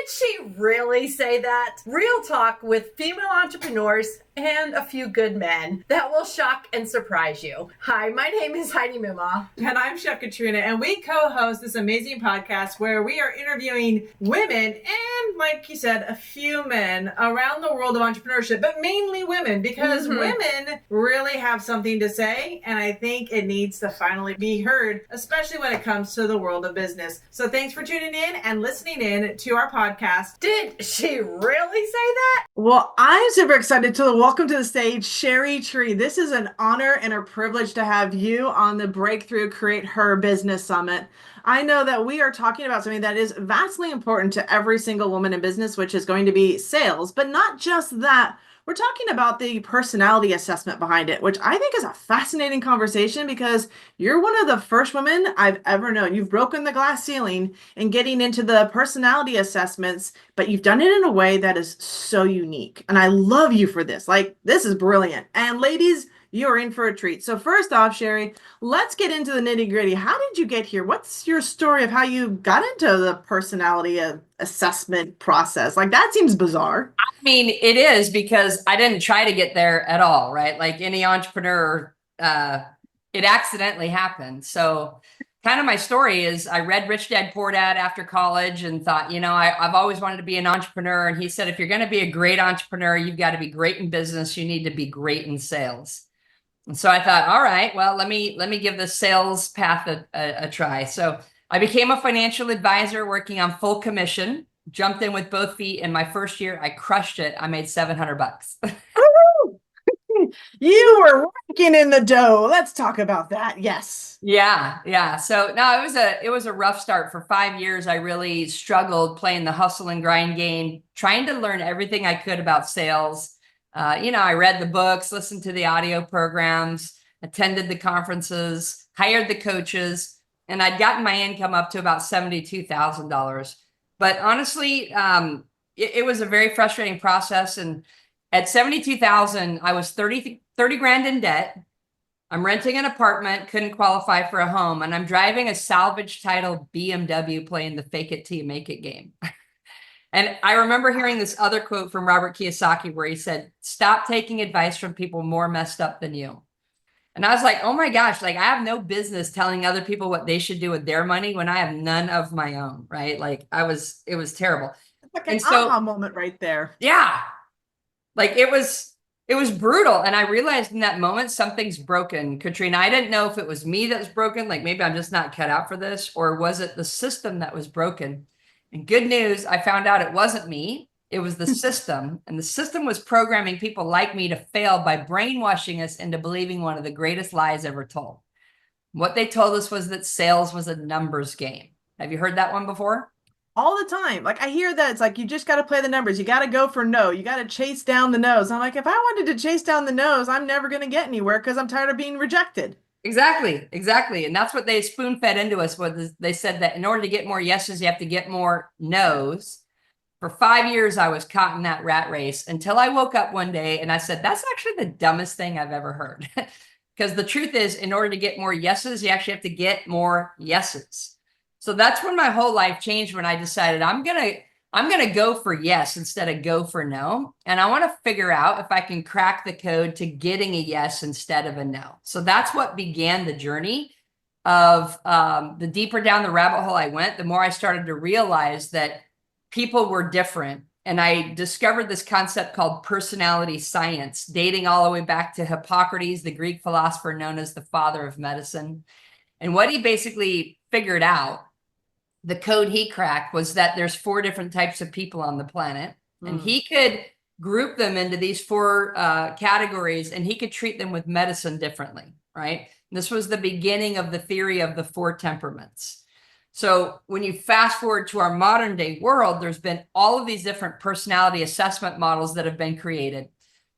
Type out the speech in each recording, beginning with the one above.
she really say that? Real talk with female entrepreneurs and a few good men that will shock and surprise you. Hi, my name is Heidi Mima. And I'm Chef Katrina, and we co-host this amazing podcast where we are interviewing women and, like you said, a few men around the world of entrepreneurship, but mainly women, because women really have something to say, and I think it needs to finally be heard, especially when it comes to the world of business. So thanks for tuning in and listening in to our podcast. Did she really say that? Well, I'm super excited to welcome to the stage Cheri Tree. This is an honor and a privilege to have you on the Breakthrough Create Her Business Summit. I know that we are talking about something that is vastly important to every single woman in business, which is going to be sales, but not just that. We're talking about the personality assessment behind it, which I think is a fascinating conversation because you're one of the first women I've ever known. You've broken the glass ceiling in getting into the personality assessments, but you've done it in a way that is so unique. And I love you for this. Like, this is brilliant. And ladies, you are in for a treat. So first off, Cheri, let's get into the nitty gritty. How did you get here? What's your story of how you got into the personality assessment process? Like, that seems bizarre. I mean, it is because I didn't try to get there at all, right? Like any entrepreneur, it accidentally happened. So kind of my story is I read Rich Dad Poor Dad after college and thought, I've always wanted to be an entrepreneur. And he said, if you're going to be a great entrepreneur, you've got to be great in business. You need to be great in sales. And so I thought, all right, well, let me give this sales path a try. So I became a financial advisor working on full commission, jumped in with both feet. In my first year, I crushed it. I made $700. You were working in the dough. Let's talk about that. Yes. Yeah. So no, it was a rough start. For 5 years, I really struggled playing the hustle and grind game, trying to learn everything I could about sales. I read the books, listened to the audio programs, attended the conferences, hired the coaches, and I'd gotten my income up to about $72,000. But honestly, it was a very frustrating process. And at 72,000, I was 30 grand in debt. I'm renting an apartment, couldn't qualify for a home, and I'm driving a salvage title BMW playing the fake it till you make it game. And I remember hearing this other quote from Robert Kiyosaki where he said, stop taking advice from people more messed up than you. And I was like, oh my gosh, like I have no business telling other people what they should do with their money when I have none of my own, right? Like it was terrible. Like an aha moment right there. Yeah. Like it was brutal. And I realized in that moment, something's broken. Katrina, I didn't know if it was me that was broken. Like maybe I'm just not cut out for this, or was it the system that was broken? And good news, I found out it wasn't me. It was the system. And the system was programming people like me to fail by brainwashing us into believing one of the greatest lies ever told. What they told us was that sales was a numbers game. Have you heard that one before? All the time. Like I hear that it's like, you just got to play the numbers. You got to go for no. You got to chase down the no's. I'm like, if I wanted to chase down the no's, I'm never going to get anywhere because I'm tired of being rejected. Exactly. And that's what they spoon fed into us. They said that in order to get more yeses, you have to get more no's. For 5 years, I was caught in that rat race until I woke up one day and I said, that's actually the dumbest thing I've ever heard. Because the truth is, in order to get more yeses, you actually have to get more yeses. So that's when my whole life changed, when I decided I'm gonna go for yes instead of go for no. And I want to figure out if I can crack the code to getting a yes instead of a no. So that's what began the journey of the deeper down the rabbit hole I went, the more I started to realize that people were different. And I discovered this concept called personality science, dating all the way back to Hippocrates, the Greek philosopher known as the father of medicine. And what he basically figured out, the code he cracked, was that there's 4 different types of people on the planet. And he could group them into these 4 categories, and he could treat them with medicine differently, right? And this was the beginning of the theory of the 4 temperaments. So when you fast forward to our modern day world, there's been all of these different personality assessment models that have been created.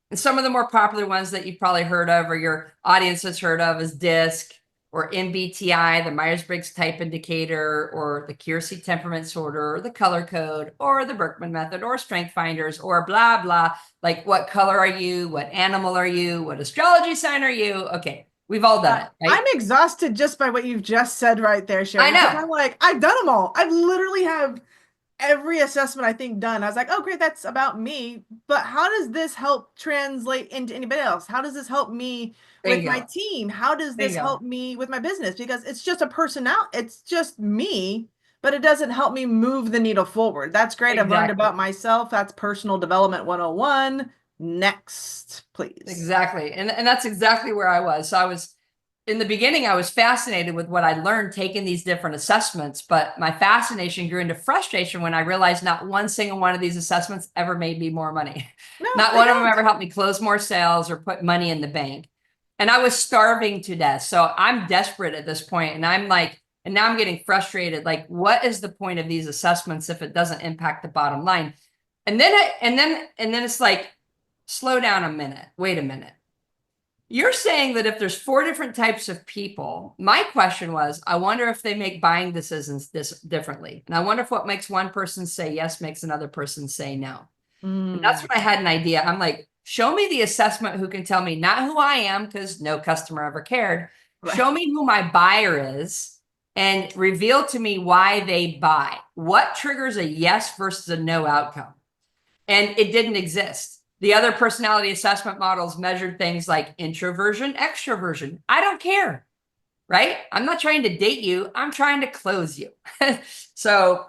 And some of the more popular ones that you've probably heard of, or your audience has heard of, is DISC, or MBTI, the Myers-Briggs Type Indicator, or the Keirsey Temperament Sorter, or the Color Code, or the Berkman Method, or Strength Finders, or blah, blah. Like, what color are you? What animal are you? What astrology sign are you? Okay, we've all done it, right? I'm exhausted just by what you've just said right there, Cheri. I know. I'm like, I've done them all. I literally have every assessment I think done, I was like, oh, great, that's about me. But how does this help translate into anybody else? How does this help me with my Bingo. team? How does this Bingo. help me with my business? Because it's just a personality, it's just me, but it doesn't help me move the needle forward. That's great. I've learned Exactly. about myself. That's personal development 101. Next, please. Exactly. And that's exactly where I was. So I was in the beginning, I was fascinated with what I learned taking these different assessments, but my fascination grew into frustration when I realized not one single one of these assessments ever made me more money. No, Not they one of them don't. ever helped me close more sales or put money in the bank. And I was starving to death. So I'm desperate at this point, and I'm like, and now I'm getting frustrated. Like, what is the point of these assessments if it doesn't impact the bottom line? And then it's like, slow down a minute. Wait a minute. You're saying that if there's 4 different types of people, my question was, I wonder if they make buying decisions this differently. And I wonder if what makes one person say yes makes another person say no. And that's when I had an idea. I'm like, show me the assessment who can tell me not who I am, because no customer ever cared. Right. Show me who my buyer is and reveal to me why they buy. What triggers a yes versus a no outcome? And it didn't exist. The other personality assessment models measured things like introversion, extroversion. I don't care, right? I'm not trying to date you. I'm trying to close you. So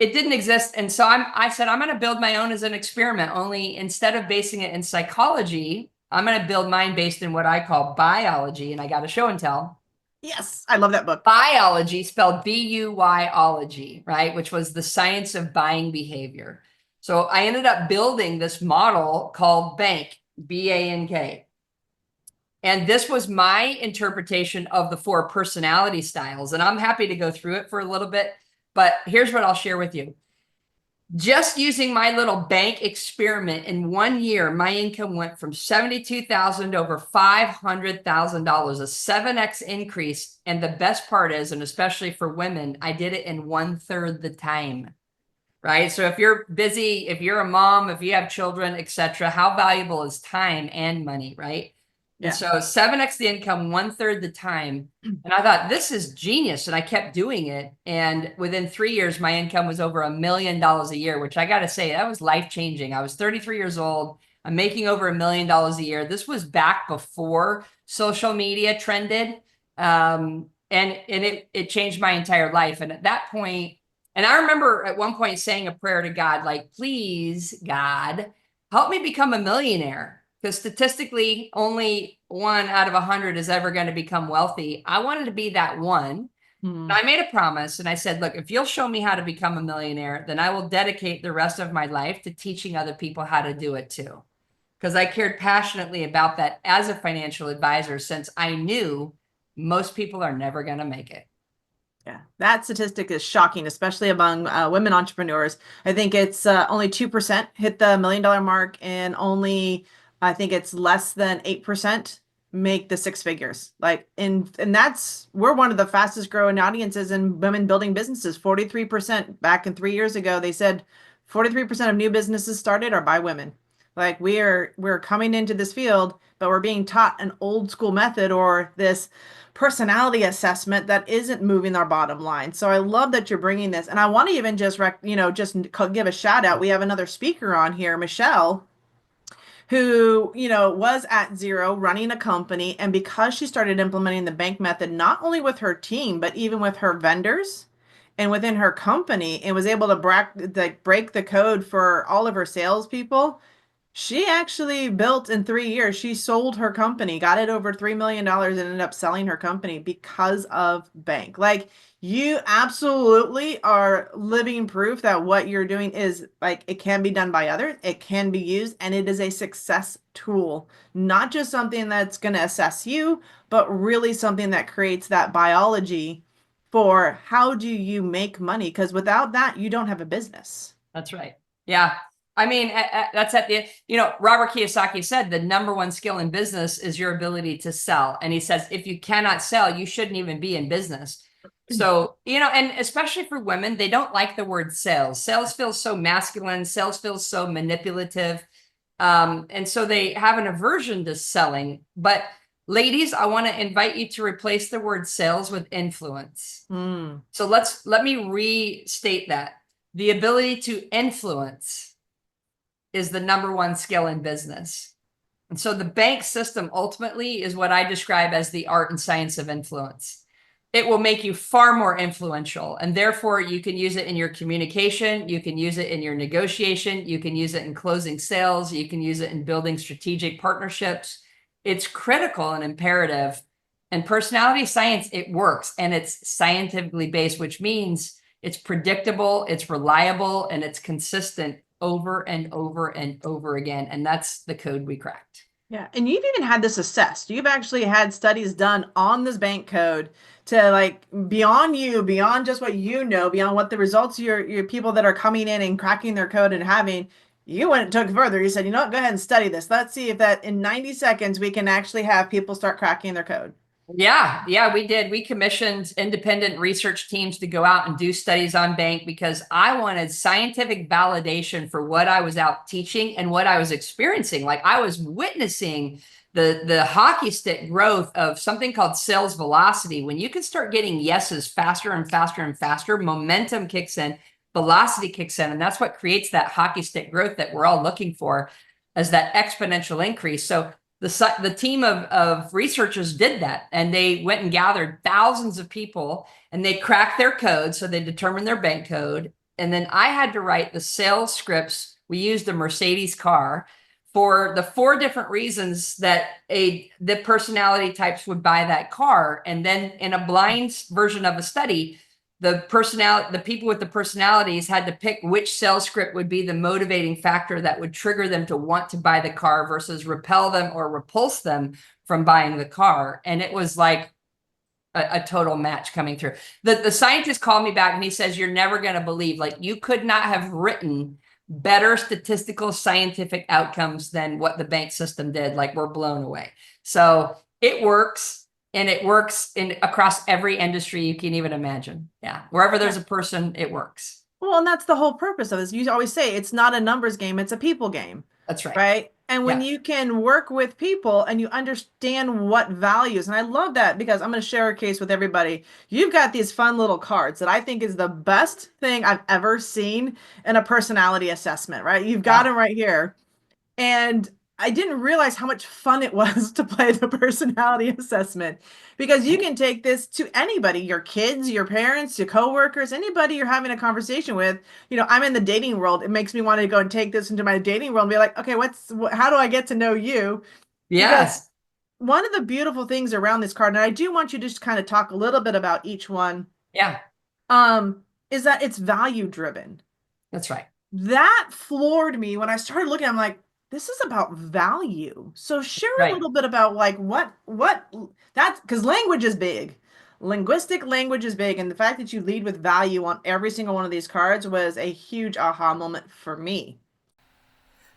it didn't exist. And so I said, I'm going to build my own as an experiment, only instead of basing it in psychology, I'm going to build mine based in what I call biology. And I got a show and tell. Yes, I love that book. Biology, spelled B-U-Y-ology, right? Which was the science of buying behavior. So I ended up building this model called B.A.N.K, B-A.N.K. And this was my interpretation of the 4 personality styles. And I'm happy to go through it for a little bit, but here's what I'll share with you. Just using my little bank experiment in 1 year, my income went from $72,000 to over $500,000, a 7x increase. And the best part is, and especially for women, I did it in 1/3 the time. Right. So if you're busy, if you're a mom, if you have children, etc., how valuable is time and money, right? Yeah. And so 7x the income, 1/3 the time. And I thought, this is genius. And I kept doing it. And within 3 years, my income was over $1 million a year, which I got to say, that was life changing. I was 33 years old. I'm making over $1 million a year. This was back before social media trended. And it changed my entire life. And at that point, and I remember at one point saying a prayer to God, like, please, God, help me become a millionaire. Because statistically, only 1 out of 100 is ever going to become wealthy. I wanted to be that one. And I made a promise. And I said, look, if you'll show me how to become a millionaire, then I will dedicate the rest of my life to teaching other people how to do it too. Because I cared passionately about that as a financial advisor, since I knew most people are never going to make it. Yeah, that statistic is shocking, especially among women entrepreneurs. I think it's only 2% hit the $1 million mark, and only, I think it's less than 8% make the 6 figures. Like, and that's, we're one of the fastest growing audiences in women building businesses. 43% back in 3 years ago, they said 43% of new businesses started are by women. Like, we're coming into this field, but we're being taught an old school method or this personality assessment that isn't moving our bottom line. So I love that you're bringing this. And I want to even just give a shout out. We have another speaker on here, Michelle, who, was at zero running a company. And because she started implementing the bank method, not only with her team, but even with her vendors and within her company, and was able to break the code for all of her salespeople. She actually built in 3 years. She sold her company, got it over $3 million, and ended up selling her company because of bank. Like, you absolutely are living proof that what you're doing is, like, it can be done by others, it can be used, and it is a success tool, not just something that's going to assess you, but really something that creates that biology for how do you make money? Because without that, you don't have a business. That's right. Yeah. I mean, that's at the, Robert Kiyosaki said the number 1 skill in business is your ability to sell. And he says, if you cannot sell, you shouldn't even be in business. So, and especially for women, they don't like the word sales. Sales feels so masculine. Sales feels so manipulative. And so they have an aversion to selling. But ladies, I want to invite you to replace the word sales with influence. So let me restate that. the ability to influence is the number one skill in business. And so the bank system ultimately is what I describe as the art and science of influence. It will make you far more influential, and therefore you can use it in your communication, you can use it in your negotiation, you can use it in closing sales, you can use it in building strategic partnerships. It's critical and imperative. And personality science, it works, and it's scientifically based, which means it's predictable, it's reliable, and it's consistent over and over and over again. And that's the code we cracked. Yeah. And you've even had this assessed. You've actually had studies done on this bank code to like beyond you, beyond just what you know, beyond what the results your people that are coming in and cracking their code and having. You went and took further. You said, you know what, go ahead and study this. Let's see if that in 90 seconds we can actually have people start cracking their code. Yeah, we did. We commissioned independent research teams to go out and do studies on B.A.N.K because I wanted scientific validation for what I was out teaching and what I was experiencing. Like I was witnessing the hockey stick growth of something called sales velocity. When you can start getting yeses faster and faster and faster, momentum kicks in, velocity kicks in, and that's what creates that hockey stick growth that we're all looking for as that exponential increase. So the team of researchers did that, and they went and gathered thousands of people and they cracked their code. So they determined their bank code. And then I had to write the sales scripts. We used a Mercedes car for the 4 different reasons that the personality types would buy that car. And then in a blind version of a study, the people with the personalities had to pick which sales script would be the motivating factor that would trigger them to want to buy the car versus repel them or repulse them from buying the car. And it was like a total match coming through. The scientist called me back and he says, you're never going to believe, like you could not have written better statistical scientific outcomes than what the bank system did. Like we're blown away. So it works. And it works across every industry you can even imagine. Yeah. Wherever there's a person, it works. Well, and that's the whole purpose of this. You always say it's not a numbers game, it's a people game. That's right. Right. And when you can work with people and you understand what values, and I love that because I'm going to share a case with everybody. You've got these fun little cards that I think is the best thing I've ever seen in a personality assessment, right? You've got them right here. And I didn't realize how much fun it was to play the personality assessment because you can take this to anybody, your kids, your parents, your coworkers, anybody you're having a conversation with. You know, I'm in the dating world. It makes me want to go and take this into my dating world and be like, okay, how do I get to know you? Yes. Because one of the beautiful things around this card, and I do want you to just kind of talk a little bit about each one. Yeah. Is that it's value driven. That's right. That floored me when I started looking. I'm like, this is about value. So share a little bit about like what that's because language is big. Linguistic language is big. And the fact that you lead with value on every single one of these cards was a huge aha moment for me.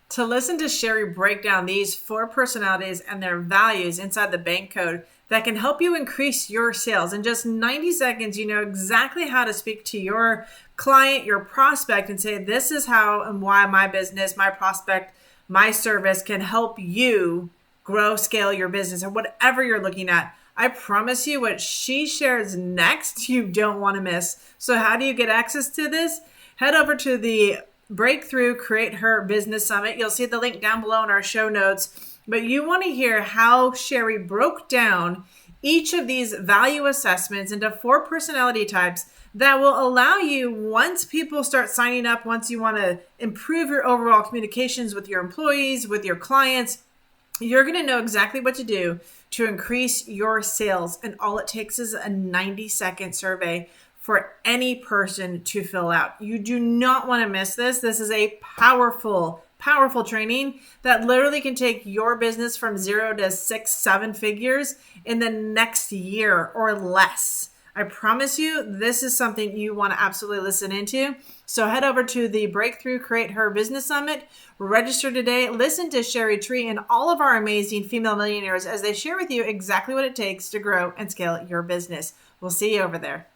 To listen to Cheri break down these 4 personalities and their values inside the bank code that can help you increase your sales in just 90 seconds, you know exactly how to speak to your client, your prospect, and say, this is how and why my business, my prospect, my service can help you grow, scale your business or whatever you're looking at. I promise you what she shares next, you don't want to miss. So how do you get access to this? Head over to the Breakthrough Create Her Business Summit. You'll see the link down below in our show notes. But you want to hear how Cheri broke down each of these value assessments into 4 personality types that will allow you, once people start signing up, once you want to improve your overall communications with your employees, with your clients, you're going to know exactly what to do to increase your sales. And all it takes is a 90-second survey for any person to fill out. You do not want to miss this. This is a powerful training that literally can take your business from 0 to 6, 7 figures in the next year or less. I promise you, this is something you want to absolutely listen into. So head over to the Breakthrough Create Her Business Summit, register today, listen to Cheri Tree and all of our amazing female millionaires as they share with you exactly what it takes to grow and scale your business. We'll see you over there.